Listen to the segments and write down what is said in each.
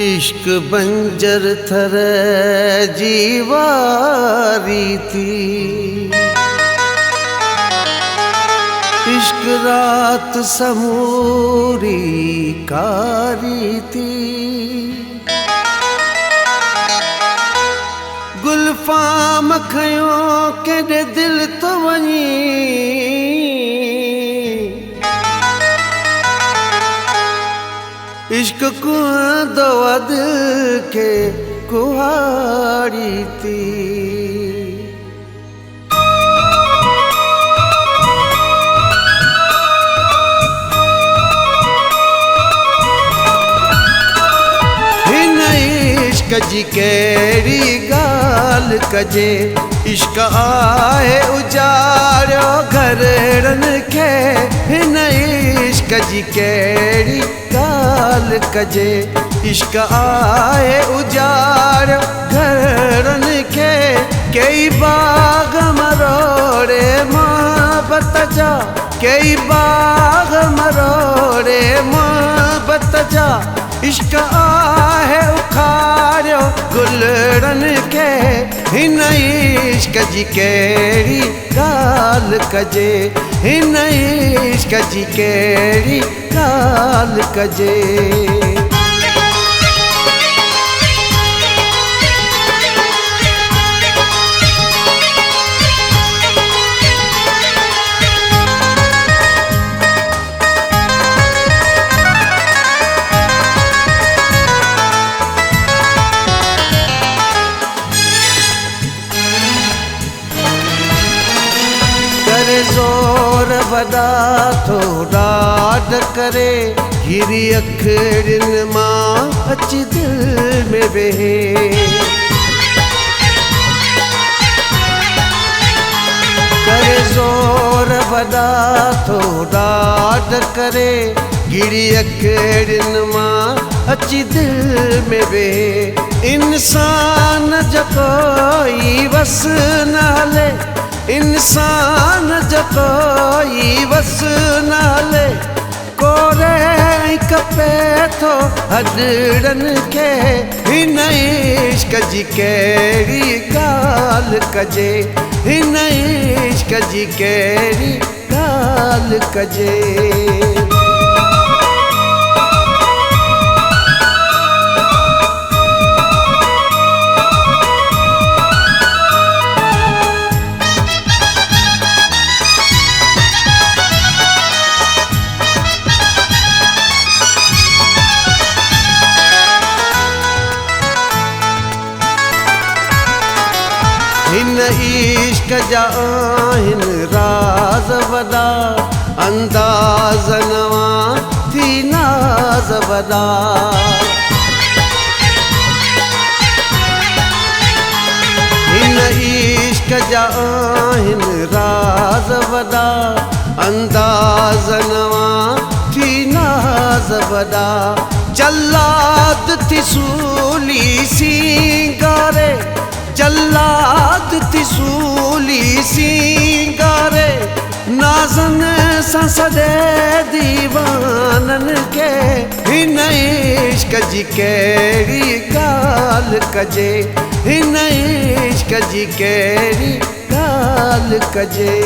इश्क बंजर थर जीवारी थी, इश्क रात समूरी कारी थी। गुलफाम खयो केॾे दिल तो वञी, इश्क कुंदो दिल के कुहाड़ी थी। हिन इश्क जी कहिड़ी ॻाल्हि कजे, इश्क आहे उजाड़ियो घरनि खे। हिन इश्क जी कहिड़ी ॻाल्हि कजे, इश्क आहे उजाड़ियो घरनि खे। कई बाग मरोड़े मोहब्बत जा, कई बाग मरोड़े मोहब्बत जा। इश्क आहे उखाड़ियो गुलड़नि खे। हिन इश्क जी कहिड़ी ॻाल्हि कजे, हिन इश्क जी कहिड़ी ॻाल्हि कजे। ज़ोर वॾा थो ॾाढ करे, घिरी अखियुनि मां अची दिलि में वेहे। करे ज़ोर वॾा थो ॾाढ करे, घिरी अखियुनि मां अची दिलि में वेहे। इंसान जो कोई वस न हले, इंसान जो कोई वस न हले। कोरे कपे थो हॾड़नि खे। हिन इश्क जी कहिड़ी ॻाल्हि कजे, हिन इश्क जी कहिड़ी ॻाल्हि कजे। हिन इश्क जा आहिनि राज़ वॾा, अंदाज़ नवां थी नाज़ वॾा। हिन इश्क जा आहिनि राज़ वॾा, अंदाज़ नवां थी नाज़ वॾा। जल्लाद थी सूली सिंगारे, जल्लाद थी सूली सिंगारे। नाज़न सां सॼे दीवाननि खे। हिन इश्क जी कहिड़ी ॻाल्हि कजे, हिन इश्क जी कहिड़ी ॻाल्हि कजे।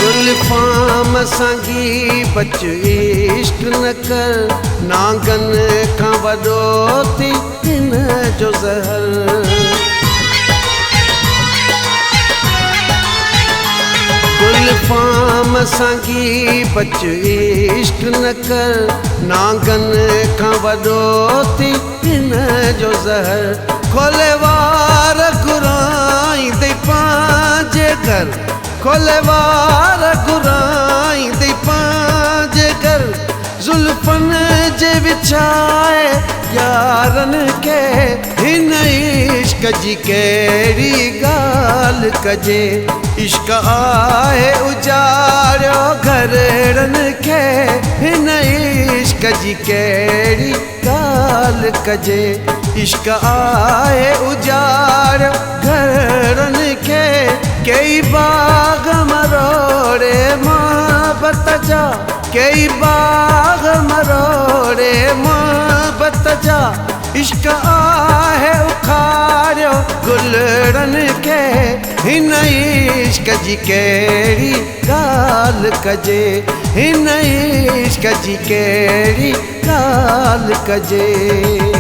गुलफाम संगी बच इश्क न कर, नांगन खां वॾो थी हिन जो ज़हर। गुलफाम संगी बच इश्क न कर, नांगन खां वॾो थी हिन जो ज़हर। खोले वार घुराईंदे पंहिंजे घर, खोले वार घुराईंदे पंहिंजे घर। ज़ुल्फ़नि जे विछाए यारनि खे। हिन इश्क इश्क जी कहिड़ी ॻाल्हि कजे। इश्क आहे उजाड़ियो घरड़नि खे, हिन इश्क जी कहिड़ी ॻाल्हि कजे। इश्क आहे उजाड़ियो घरड़नि खे, कई बाग मरोड़े मोहब्बत जा, कई बाग मरोड़े मोहब्बत जा। इश्क आहे उखाड़ियो गुलड़नि खे, हिन इश्क जी कहिड़ी ॻाल्हि कजे। हिन इश्क जी कहिड़ी ॻाल्हि कजे।